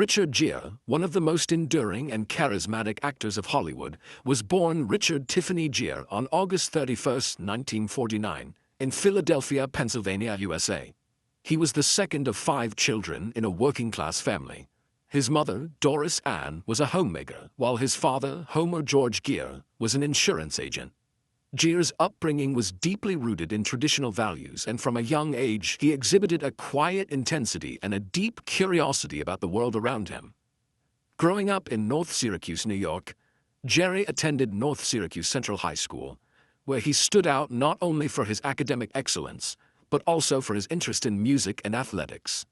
Richard Gere, one of the most enduring and charismatic actors of Hollywood, was born Richard Tiffany Gere on August 31, 1949, in Philadelphia, Pennsylvania, USA. He was the second of 5 children in a working-class family. His mother, Doris Ann, was a homemaker, while his father, Homer George Gere, was an insurance agent. Gere's upbringing was deeply rooted in traditional values, and from a young age he exhibited a quiet intensity and a deep curiosity about the world around him. Growing up in North Syracuse, New York, Gere attended North Syracuse Central High School, where he stood out not only for his academic excellence, but also for his interest in music and athletics.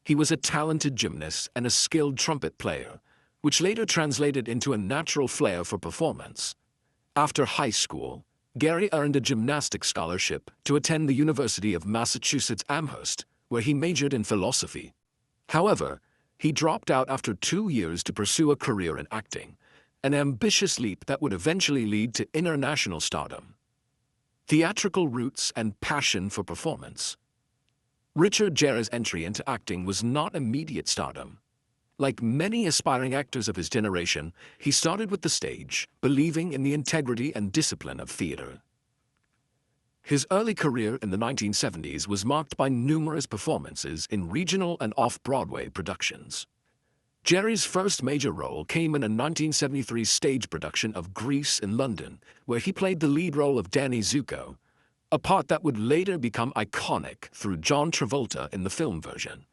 He was a talented gymnast and a skilled trumpet player, which later translated into a natural flair for performance. After high school, Gere earned a gymnastics scholarship to attend the University of Massachusetts Amherst, where he majored in philosophy. However, he dropped out after 2 years to pursue a career in acting, an ambitious leap that would eventually lead to international stardom. Theatrical roots and passion for performance. Richard Gere's entry into acting was not immediate stardom. Like many aspiring actors of his generation, he started with the stage, believing in the integrity and discipline of theater. His early career in the 1970s was marked by numerous performances in regional and off-Broadway productions. Gere's first major role came in a 1973 stage production of Grease in London, where he played the lead role of Danny Zuko, a part that would later become iconic through John Travolta in the film version.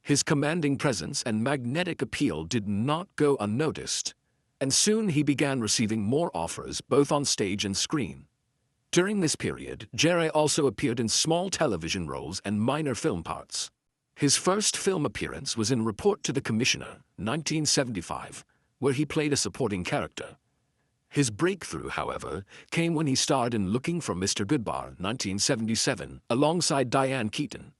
His commanding presence and magnetic appeal did not go unnoticed, and soon he began receiving more offers both on stage and screen. During this period, Gere also appeared in small television roles and minor film parts. His first film appearance was in Report to the Commissioner, 1975, where he played a supporting character. His breakthrough, however, came when he starred in Looking for Mr. Goodbar, 1977, alongside Diane Keaton.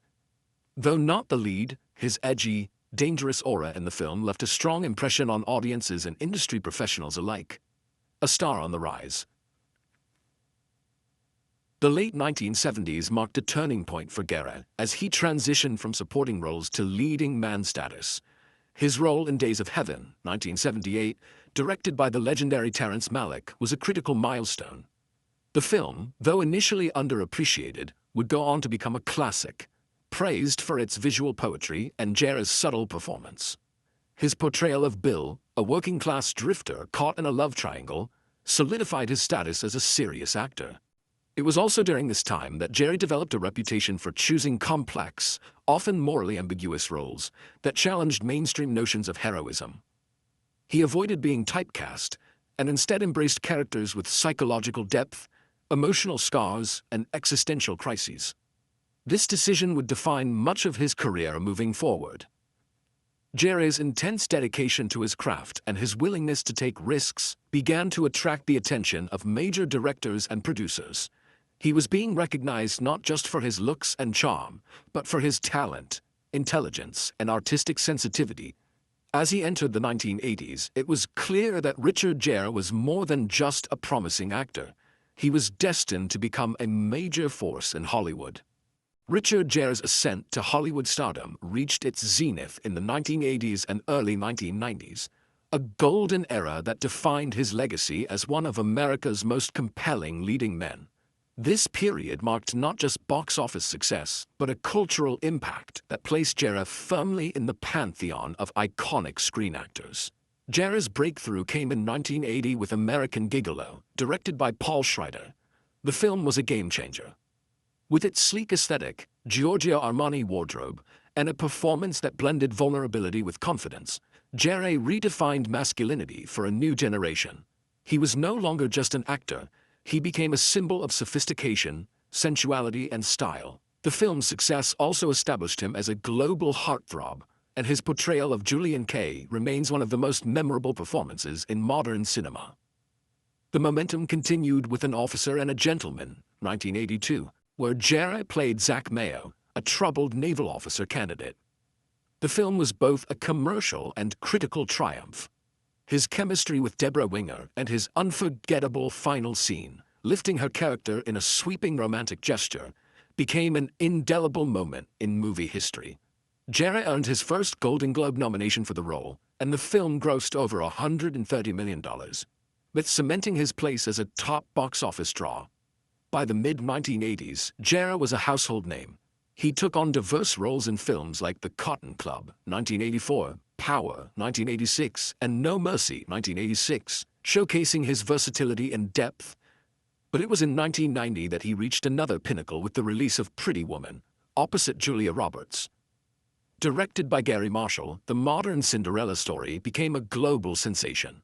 Though not the lead, his edgy, dangerous aura in the film left a strong impression on audiences and industry professionals alike. A star on the rise. The late 1970s marked a turning point for Gere as he transitioned from supporting roles to leading man status. His role in Days of Heaven, 1978, directed by the legendary Terrence Malick, was a critical milestone. The film, though initially underappreciated, would go on to become a classic, praised for its visual poetry and Gere's subtle performance. His portrayal of Bill, a working-class drifter caught in a love triangle, solidified his status as a serious actor. It was also during this time that Gere developed a reputation for choosing complex, often morally ambiguous roles that challenged mainstream notions of heroism. He avoided being typecast and instead embraced characters with psychological depth, emotional scars, and existential crises. This decision would define much of his career moving forward. Gere's intense dedication to his craft and his willingness to take risks began to attract the attention of major directors and producers. He was being recognized not just for his looks and charm, but for his talent, intelligence, and artistic sensitivity. As he entered the 1980s, it was clear that Richard Gere was more than just a promising actor. He was destined to become a major force in Hollywood. Richard Gere's ascent to Hollywood stardom reached its zenith in the 1980s and early 1990s, a golden era that defined his legacy as one of America's most compelling leading men. This period marked not just box office success, but a cultural impact that placed Gere firmly in the pantheon of iconic screen actors. Gere's breakthrough came in 1980 with American Gigolo, directed by Paul Schrader. The film was a game-changer. With its sleek aesthetic, Giorgio Armani wardrobe, and a performance that blended vulnerability with confidence, Gere redefined masculinity for a new generation. He was no longer just an actor. He became a symbol of sophistication, sensuality, and style. The film's success also established him as a global heartthrob, and his portrayal of Julian Kay remains one of the most memorable performances in modern cinema. The momentum continued with An Officer and a Gentleman, 1982, where Gere played Zach Mayo, a troubled naval officer candidate. The film was both a commercial and critical triumph. His chemistry with Deborah Winger and his unforgettable final scene, lifting her character in a sweeping romantic gesture, became an indelible moment in movie history. Gere earned his first Golden Globe nomination for the role, and the film grossed over $130 million, with cementing his place as a top box office draw. By the mid-1980s, Gere was a household name. He took on diverse roles in films like The Cotton Club, 1984, Power, 1986, and No Mercy, 1986, showcasing his versatility and depth. But it was in 1990 that he reached another pinnacle with the release of Pretty Woman, opposite Julia Roberts. Directed by Gary Marshall, the modern Cinderella story became a global sensation.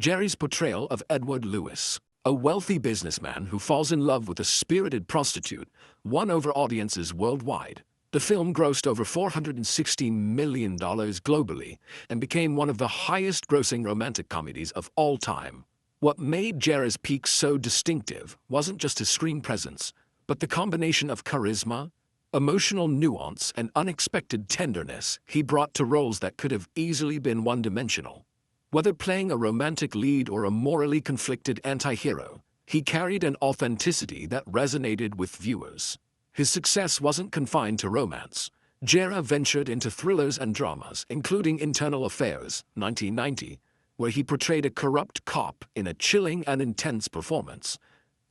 Gere's portrayal of Edward Lewis, a wealthy businessman who falls in love with a spirited prostitute, won over audiences worldwide. The film grossed over $416 million globally and became one of the highest-grossing romantic comedies of all time. What made Gere's peak so distinctive wasn't just his screen presence, but the combination of charisma, emotional nuance, and unexpected tenderness he brought to roles that could have easily been one-dimensional. Whether playing a romantic lead or a morally conflicted anti-hero, he carried an authenticity that resonated with viewers. His success wasn't confined to romance. Gere ventured into thrillers and dramas, including Internal Affairs, 1990, where he portrayed a corrupt cop in a chilling and intense performance,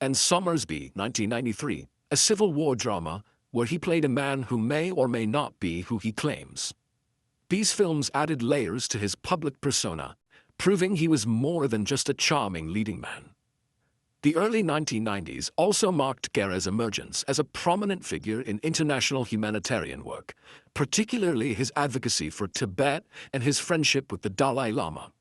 and Somersby, 1993, a Civil War drama where he played a man who may or may not be who he claims. These films added layers to his public persona, proving he was more than just a charming leading man. The early 1990s also marked Gere's emergence as a prominent figure in international humanitarian work, particularly his advocacy for Tibet and his friendship with the Dalai Lama.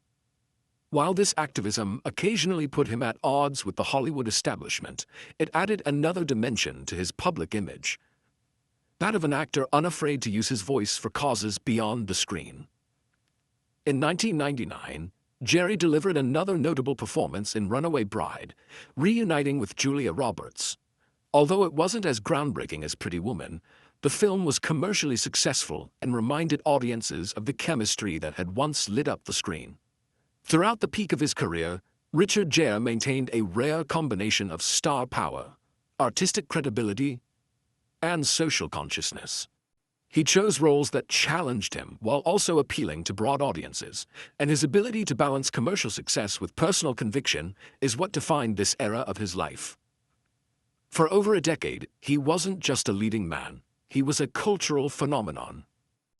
While this activism occasionally put him at odds with the Hollywood establishment, it added another dimension to his public image, that of an actor unafraid to use his voice for causes beyond the screen. In 1999, Gere delivered another notable performance in Runaway Bride, reuniting with Julia Roberts. Although it wasn't as groundbreaking as Pretty Woman, the film was commercially successful and reminded audiences of the chemistry that had once lit up the screen. Throughout the peak of his career, Richard Gere maintained a rare combination of star power, artistic credibility, and social consciousness. He chose roles that challenged him while also appealing to broad audiences, and his ability to balance commercial success with personal conviction is what defined this era of his life. For over a decade, he wasn't just a leading man, he was a cultural phenomenon.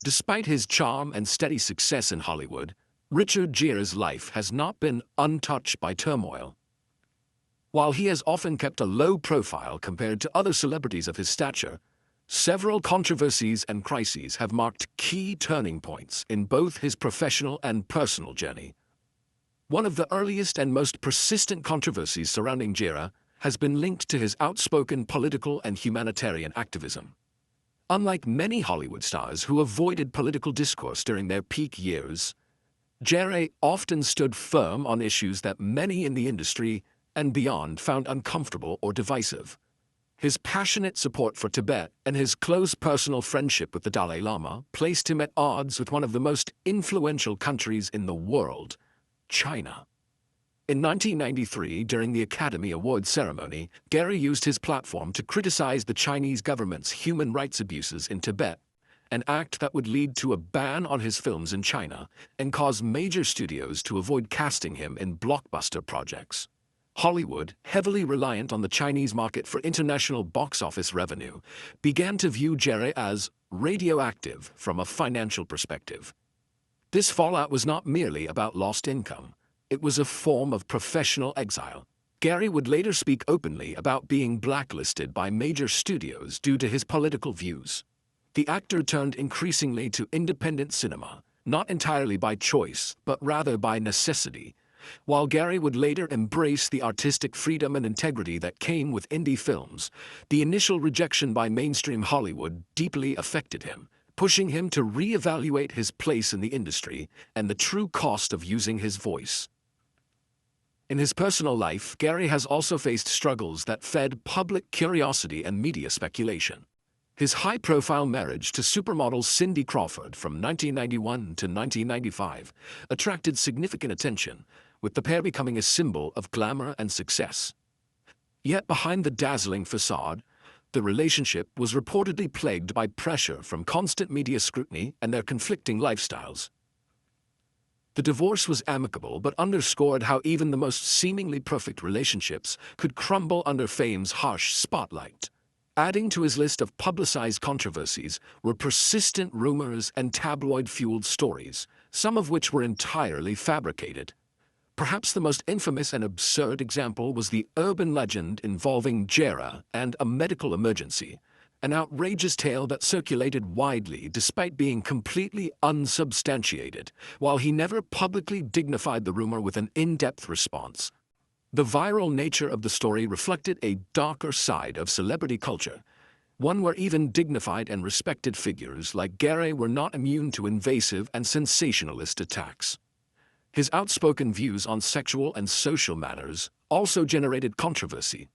Despite his charm and steady success in Hollywood, Richard Gere's life has not been untouched by turmoil. While he has often kept a low profile compared to other celebrities of his stature, several controversies and crises have marked key turning points in both his professional and personal journey. One of the earliest and most persistent controversies surrounding Gere has been linked to his outspoken political and humanitarian activism. Unlike many Hollywood stars who avoided political discourse during their peak years, Gere often stood firm on issues that many in the industry and beyond found uncomfortable or divisive. His passionate support for Tibet and his close personal friendship with the Dalai Lama placed him at odds with one of the most influential countries in the world, China. In 1993, during the Academy Awards ceremony, Gere used his platform to criticize the Chinese government's human rights abuses in Tibet, an act that would lead to a ban on his films in China and cause major studios to avoid casting him in blockbuster projects. Hollywood, heavily reliant on the Chinese market for international box office revenue, began to view Gere as radioactive from a financial perspective. This fallout was not merely about lost income. It was a form of professional exile. Gere would later speak openly about being blacklisted by major studios due to his political views. The actor turned increasingly to independent cinema, not entirely by choice, but rather by necessity. While Gere would later embrace the artistic freedom and integrity that came with indie films, the initial rejection by mainstream Hollywood deeply affected him, pushing him to reevaluate his place in the industry and the true cost of using his voice. In his personal life, Gere has also faced struggles that fed public curiosity and media speculation. His high-profile marriage to supermodel Cindy Crawford from 1991 to 1995 attracted significant attention, with the pair becoming a symbol of glamour and success. Yet behind the dazzling facade, The relationship was reportedly plagued by pressure from constant media scrutiny and their conflicting lifestyles. The divorce was amicable but underscored how even the most seemingly perfect relationships could crumble under fame's harsh spotlight. Adding to his list of publicized controversies were persistent rumors and tabloid-fueled stories, some of which were entirely fabricated. Perhaps the most infamous and absurd example was the urban legend involving Gere and a medical emergency, an outrageous tale that circulated widely despite being completely unsubstantiated, while he never publicly dignified the rumor with an in-depth response. The viral nature of the story reflected a darker side of celebrity culture, one where even dignified and respected figures like Gere were not immune to invasive and sensationalist attacks. His outspoken views on sexual and social matters also generated controversy.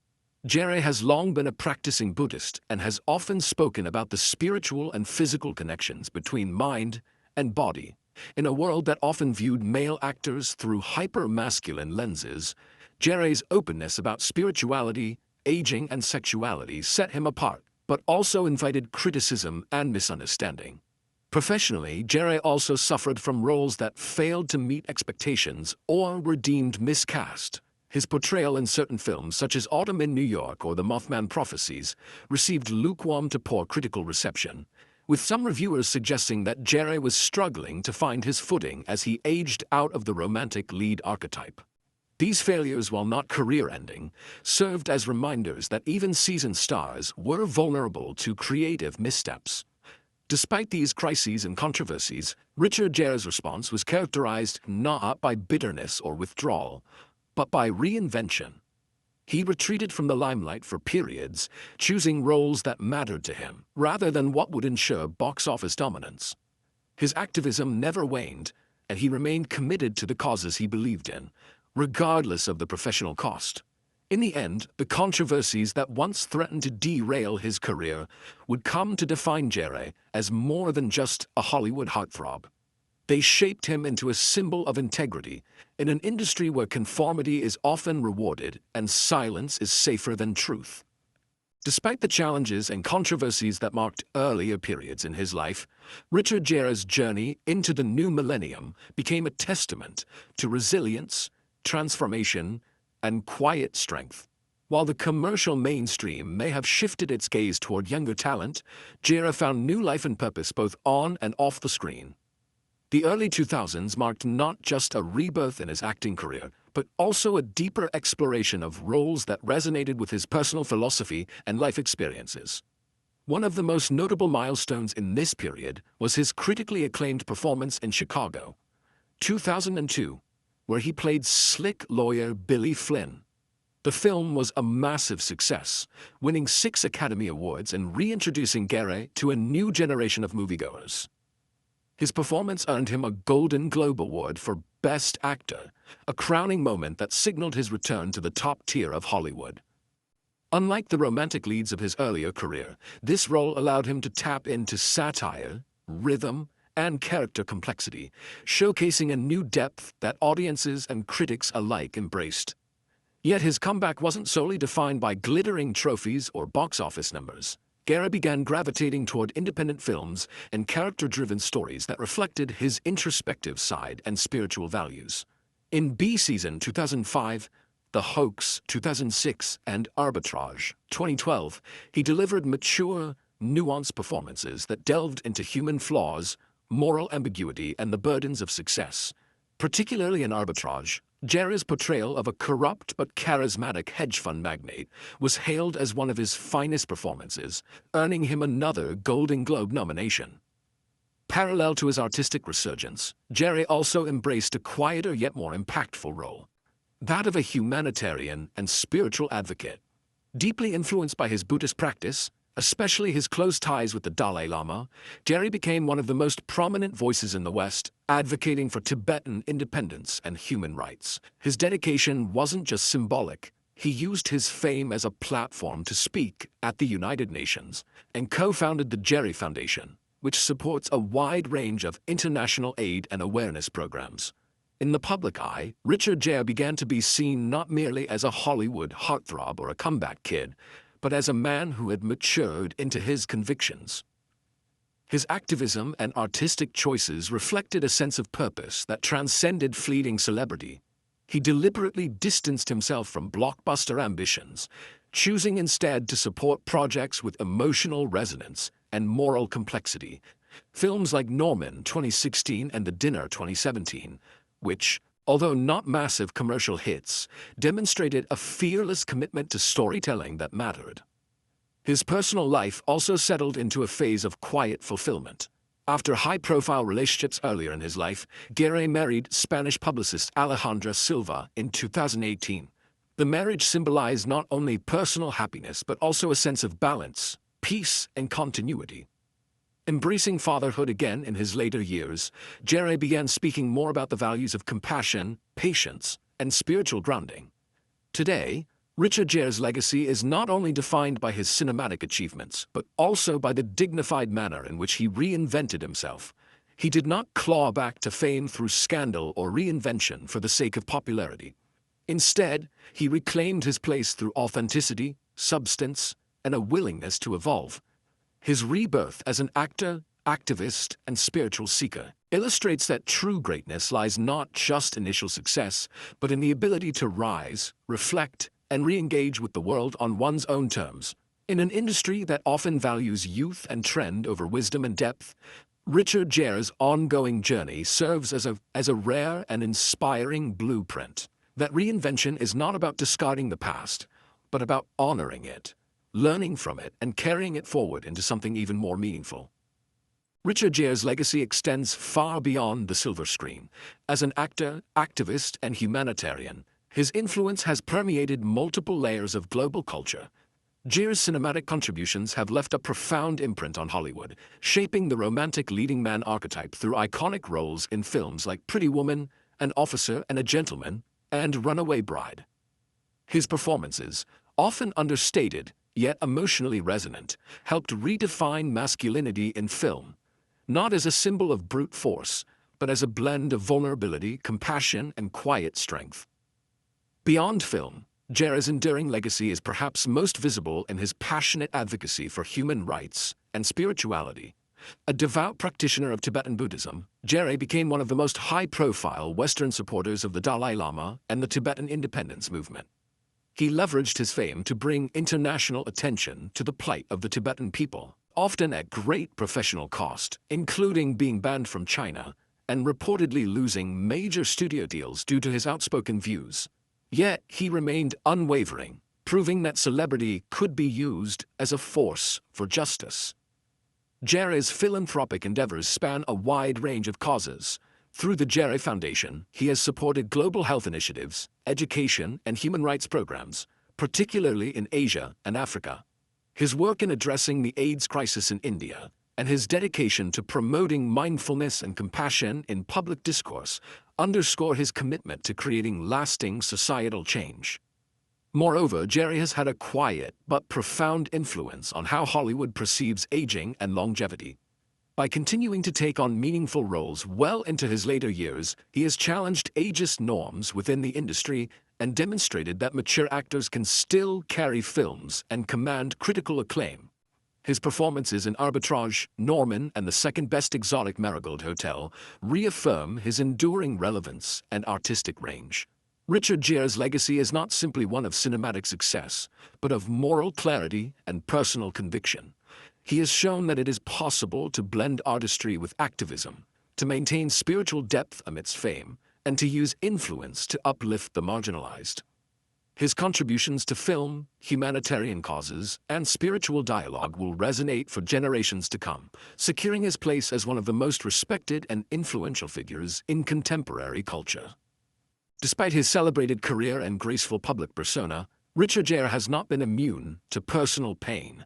Gere has long been a practicing Buddhist and has often spoken about the spiritual and physical connections between mind and body. In a world that often viewed male actors through hyper-masculine lenses, Gere's openness about spirituality, aging, and sexuality set him apart, but also invited criticism and misunderstanding. Professionally, Gere also suffered from roles that failed to meet expectations or were deemed miscast. His portrayal in certain films, such as Autumn in New York or The Mothman Prophecies, received lukewarm to poor critical reception, with some reviewers suggesting that Gere was struggling to find his footing as he aged out of the romantic lead archetype. These failures, while not career-ending, served as reminders that even seasoned stars were vulnerable to creative missteps. Despite these crises and controversies, Richard Gere's response was characterized not by bitterness or withdrawal, but by reinvention. He retreated from the limelight for periods, choosing roles that mattered to him, rather than what would ensure box office dominance. His activism never waned, and he remained committed to the causes he believed in, regardless of the professional cost. In the end, the controversies that once threatened to derail his career would come to define Gere as more than just a Hollywood heartthrob. They shaped him into a symbol of integrity in an industry where conformity is often rewarded and silence is safer than truth. Despite the challenges and controversies that marked earlier periods in his life, Richard Gere's journey into the new millennium became a testament to resilience, transformation, and quiet strength. While the commercial mainstream may have shifted its gaze toward younger talent, Gere found new life and purpose both on and off the screen. The early 2000s marked not just a rebirth in his acting career, but also a deeper exploration of roles that resonated with his personal philosophy and life experiences. One of the most notable milestones in this period was his critically acclaimed performance in Chicago, 2002, where he played slick lawyer Billy Flynn. The film was a massive success, winning 6 Academy Awards and reintroducing Gere to a new generation of moviegoers. His performance earned him a Golden Globe Award for Best Actor, a crowning moment that signaled his return to the top tier of Hollywood. Unlike the romantic leads of his earlier career, this role allowed him to tap into satire, rhythm, and character complexity, showcasing a new depth that audiences and critics alike embraced. Yet his comeback wasn't solely defined by glittering trophies or box office numbers. Gere began gravitating toward independent films and character-driven stories that reflected his introspective side and spiritual values. In B Season 2005, The Hoax 2006, and Arbitrage 2012, he delivered mature, nuanced performances that delved into human flaws, moral ambiguity, and the burdens of success. Particularly in Arbitrage, Gere's portrayal of a corrupt but charismatic hedge fund magnate was hailed as one of his finest performances, earning him another Golden Globe nomination. Parallel to his artistic resurgence, Gere also embraced a quieter yet more impactful role, that of a humanitarian and spiritual advocate. Deeply influenced by his Buddhist practice, especially his close ties with the Dalai Lama, Gere became one of the most prominent voices in the West, advocating for Tibetan independence and human rights. His dedication wasn't just symbolic. He used his fame as a platform to speak at the United Nations and co-founded the Gere Foundation, which supports a wide range of international aid and awareness programs. In the public eye, Richard Gere began to be seen not merely as a Hollywood heartthrob or a comeback kid, but as a man who had matured into his convictions. His activism and artistic choices reflected a sense of purpose that transcended fleeting celebrity. He deliberately distanced himself from blockbuster ambitions, choosing instead to support projects with emotional resonance and moral complexity. Films like Norman 2016 and The Dinner 2017, which, although not massive commercial hits, demonstrated a fearless commitment to storytelling that mattered. His personal life also settled into a phase of quiet fulfillment. After high-profile relationships earlier in his life, Gere married Spanish publicist Alejandra Silva in 2018. The marriage symbolized not only personal happiness but also a sense of balance, peace, and continuity. Embracing fatherhood again in his later years, Gere began speaking more about the values of compassion, patience, and spiritual grounding. Today, Richard Gere's legacy is not only defined by his cinematic achievements, but also by the dignified manner in which he reinvented himself. He did not claw back to fame through scandal or reinvention for the sake of popularity. Instead, he reclaimed his place through authenticity, substance, and a willingness to evolve. His rebirth as an actor, activist, and spiritual seeker illustrates that true greatness lies not just in initial success, but in the ability to rise, reflect, and re-engage with the world on one's own terms. In an industry that often values youth and trend over wisdom and depth, Richard Gere's ongoing journey serves as a rare and inspiring blueprint. That reinvention is not about discarding the past, but about honoring it, learning from it, and carrying it forward into something even more meaningful. Richard Gere's legacy extends far beyond the silver screen. As an actor, activist, and humanitarian, his influence has permeated multiple layers of global culture. Gere's cinematic contributions have left a profound imprint on Hollywood, shaping the romantic leading man archetype through iconic roles in films like Pretty Woman, An Officer and a Gentleman, and Runaway Bride. His performances, often understated yet emotionally resonant, helped redefine masculinity in film, not as a symbol of brute force, but as a blend of vulnerability, compassion, and quiet strength. Beyond film, Gere's enduring legacy is perhaps most visible in his passionate advocacy for human rights and spirituality. A devout practitioner of Tibetan Buddhism, Gere became one of the most high-profile Western supporters of the Dalai Lama and the Tibetan independence movement. He leveraged his fame to bring international attention to the plight of the Tibetan people, often at great professional cost, including being banned from China and reportedly losing major studio deals due to his outspoken views. Yet he remained unwavering, proving that celebrity could be used as a force for justice. Gere's philanthropic endeavors span a wide range of causes. Through the Gere Foundation, he has supported global health initiatives, education, and human rights programs, particularly in Asia and Africa. His work in addressing the AIDS crisis in India and his dedication to promoting mindfulness and compassion in public discourse underscore his commitment to creating lasting societal change. Moreover, Gere has had a quiet but profound influence on how Hollywood perceives aging and longevity. By continuing to take on meaningful roles well into his later years, he has challenged ageist norms within the industry and demonstrated that mature actors can still carry films and command critical acclaim. His performances in Arbitrage, Norman, and The Second Best Exotic Marigold Hotel reaffirm his enduring relevance and artistic range. Richard Gere's legacy is not simply one of cinematic success, but of moral clarity and personal conviction. He has shown that it is possible to blend artistry with activism, to maintain spiritual depth amidst fame, and to use influence to uplift the marginalized. His contributions to film, humanitarian causes, and spiritual dialogue will resonate for generations to come, securing his place as one of the most respected and influential figures in contemporary culture. Despite his celebrated career and graceful public persona, Richard Gere has not been immune to personal pain.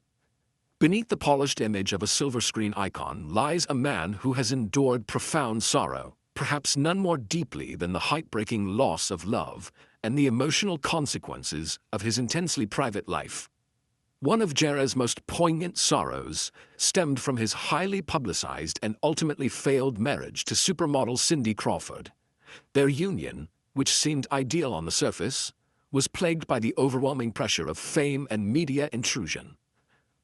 Beneath the polished image of a silver screen icon lies a man who has endured profound sorrow, perhaps none more deeply than the heartbreaking loss of love and the emotional consequences of his intensely private life. One of Gere's most poignant sorrows stemmed from his highly publicized and ultimately failed marriage to supermodel Cindy Crawford. Their union, which seemed ideal on the surface, was plagued by the overwhelming pressure of fame and media intrusion.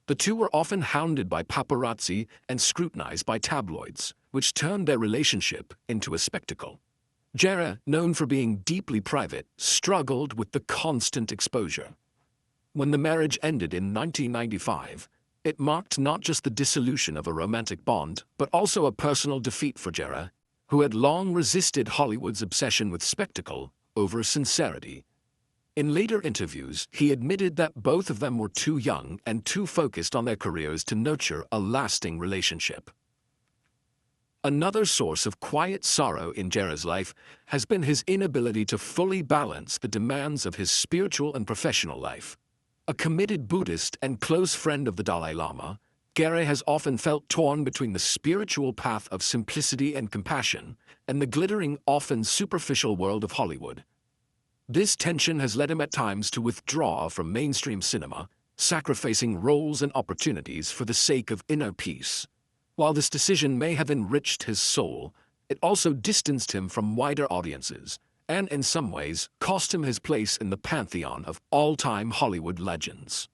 The two were often hounded by paparazzi and scrutinized by tabloids, which turned their relationship into a spectacle. Gere, known for being deeply private, struggled with the constant exposure. When the marriage ended in 1995, it marked not just the dissolution of a romantic bond, but also a personal defeat for Gere, who had long resisted Hollywood's obsession with spectacle over sincerity. In later interviews, he admitted that both of them were too young and too focused on their careers to nurture a lasting relationship. Another source of quiet sorrow in Gere's life has been his inability to fully balance the demands of his spiritual and professional life. A committed Buddhist and close friend of the Dalai Lama, Gere has often felt torn between the spiritual path of simplicity and compassion and the glittering, often superficial world of Hollywood. This tension has led him at times to withdraw from mainstream cinema, sacrificing roles and opportunities for the sake of inner peace. While this decision may have enriched his soul, it also distanced him from wider audiences, and in some ways cost him his place in the pantheon of all-time Hollywood legends.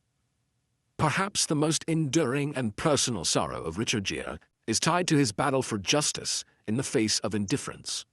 Perhaps the most enduring and personal sorrow of Richard Gere is tied to his battle for justice in the face of indifference.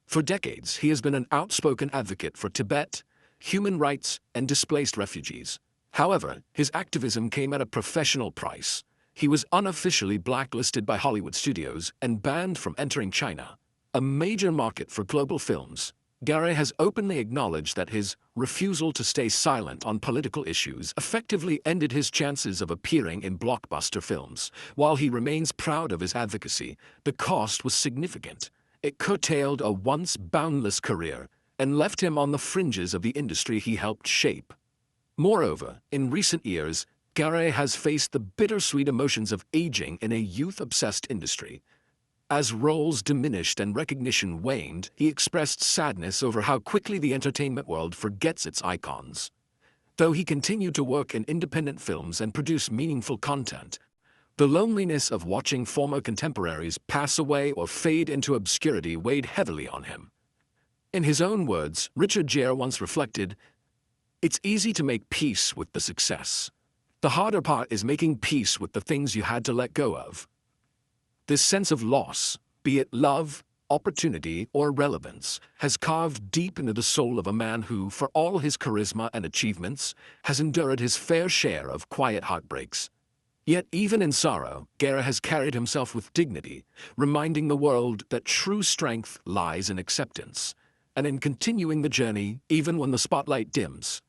For decades, he has been an outspoken advocate for Tibet, human rights, and displaced refugees. However, his activism came at a professional price. He was unofficially blacklisted by Hollywood studios and banned from entering China, a major market for global films. Gere has openly acknowledged that his refusal to stay silent on political issues effectively ended his chances of appearing in blockbuster films. While he remains proud of his advocacy, the cost was significant. It curtailed a once boundless career and left him on the fringes of the industry he helped shape. Moreover, in recent years, Gere has faced the bittersweet emotions of aging in a youth-obsessed industry. As roles diminished and recognition waned, he expressed sadness over how quickly the entertainment world forgets its icons. Though he continued to work in independent films and produce meaningful content, the loneliness of watching former contemporaries pass away or fade into obscurity weighed heavily on him. In his own words, Richard Gere once reflected, "It's easy to make peace with the success. The harder part is making peace with the things you had to let go of." This sense of loss, be it love, opportunity, or relevance, has carved deep into the soul of a man who, for all his charisma and achievements, has endured his fair share of quiet heartbreaks. Yet even in sorrow, Gere has carried himself with dignity, reminding the world that true strength lies in acceptance, and in continuing the journey even when the spotlight dims.